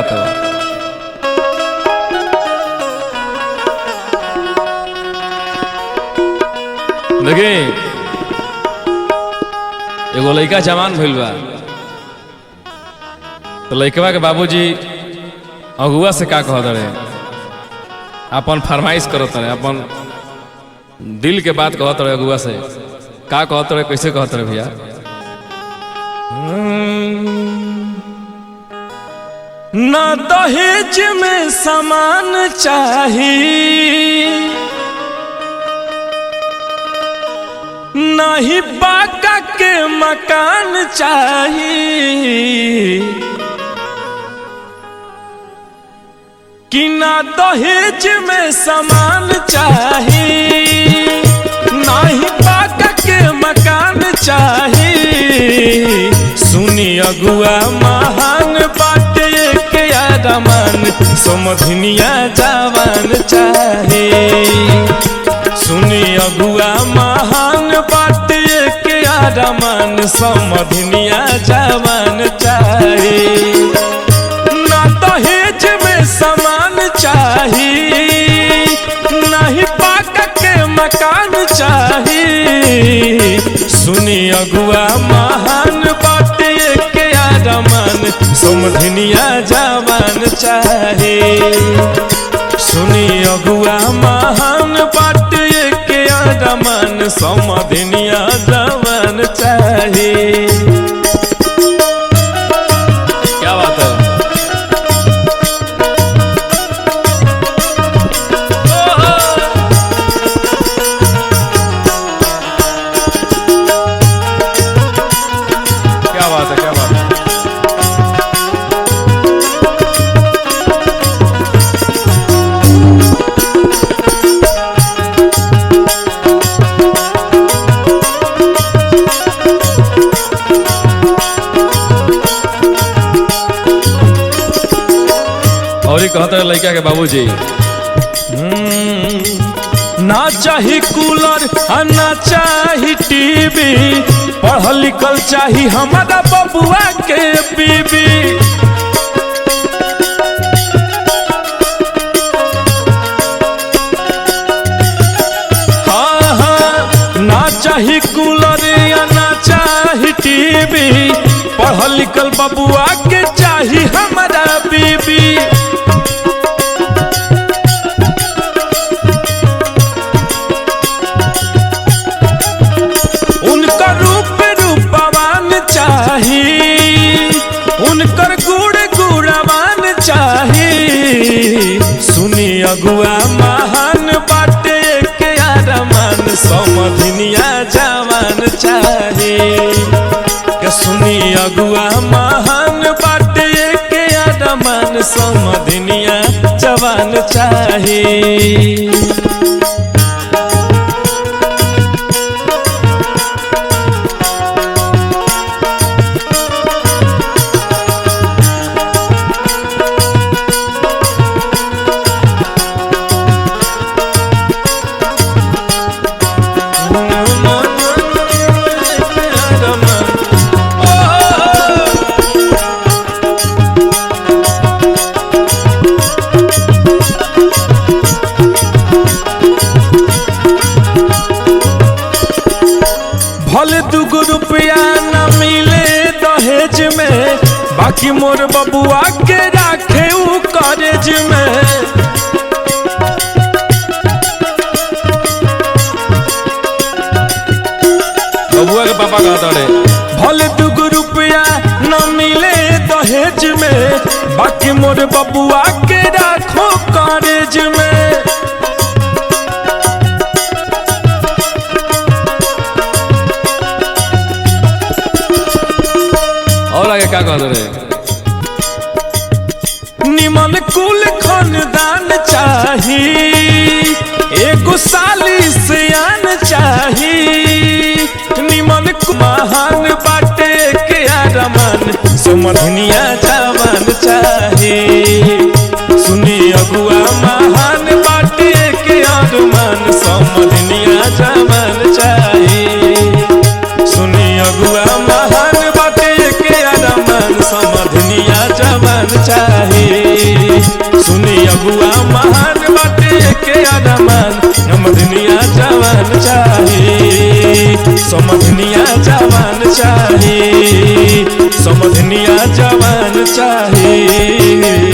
बात है। देखिए एगो लड़का जवान भइल बा तो लड़कवा के बाबूजी अगुआ से का कहत रहे, अपन फरमाइश करत रहे, अपन दिल के बात कहत रहे। अगुआ से का कहत रहे, कैसे कहत रहे भैया? ना दहेज में सामान चाहिए, नहीं बाका के मकान चाहिए, कि ना दहेज में सामान चाहिए, नहीं बाका के मकान चाहिए। सुनी अगुआ महान बाटे के आदमान, समझनिया जवान चाहिए। सुनी अगुआ महान बाटे के आदमान, समझनिया जवान चाहिए। ना दहेज में सामान चाहिए, नहीं पाका के मकान चाहिए। सुनी अगुआ महान बाटे के आदमान, समझनिया जवान चाहिए। सुनी अगुआ महान बाटे के आदमान, समझनिया जवान चाहिए। क्या बात है? क्या बात है? क्या बात है? और कहते हैं लड़का के बाबूजी, ना चाही कूलर ना चाही टीवी, पढ़ल लिखल चाही हमारा बबुआ के बीबी। हाँ हाँ, ना चाही कूलर या ना चाही टीवी, पढ़ल लिखल बबुआ के चाही हमारा बीबी। उनकर रूप रूपवान चाहिए, उनकर गुण गुणवान चाहिए। सुनी अगुआ महान बाटे के आदमान, समझनिया जवान चाहिए। सुनी अगुआ महान बाटे के आदमान, समझनिया जवान चाहिए। भले दुगो रुपया न मिले दहेज में, बाकी मोर बबुआ के राखे उ कॉलेज में। बबुआ के पापा कहता रहे, भले दुगो रुपया न मिले दहेज में, बाकी मोर बबुआ के राखो कॉलेज में। और आगे क्या कहते रहे? निमन कुल खानदान चाहिए, एगो साली सियान चाहिए। निमन महान बाटे के आदमान, समझनिया जवान चाहिए। सुनी अगुआ महान बाटे के आदमान, समझनिया जवान चाहिए। सुनी अगुआ महान बाटे के आदमान, समझनिया जवान चाहिए। चाही, समधनिया जवान चाही।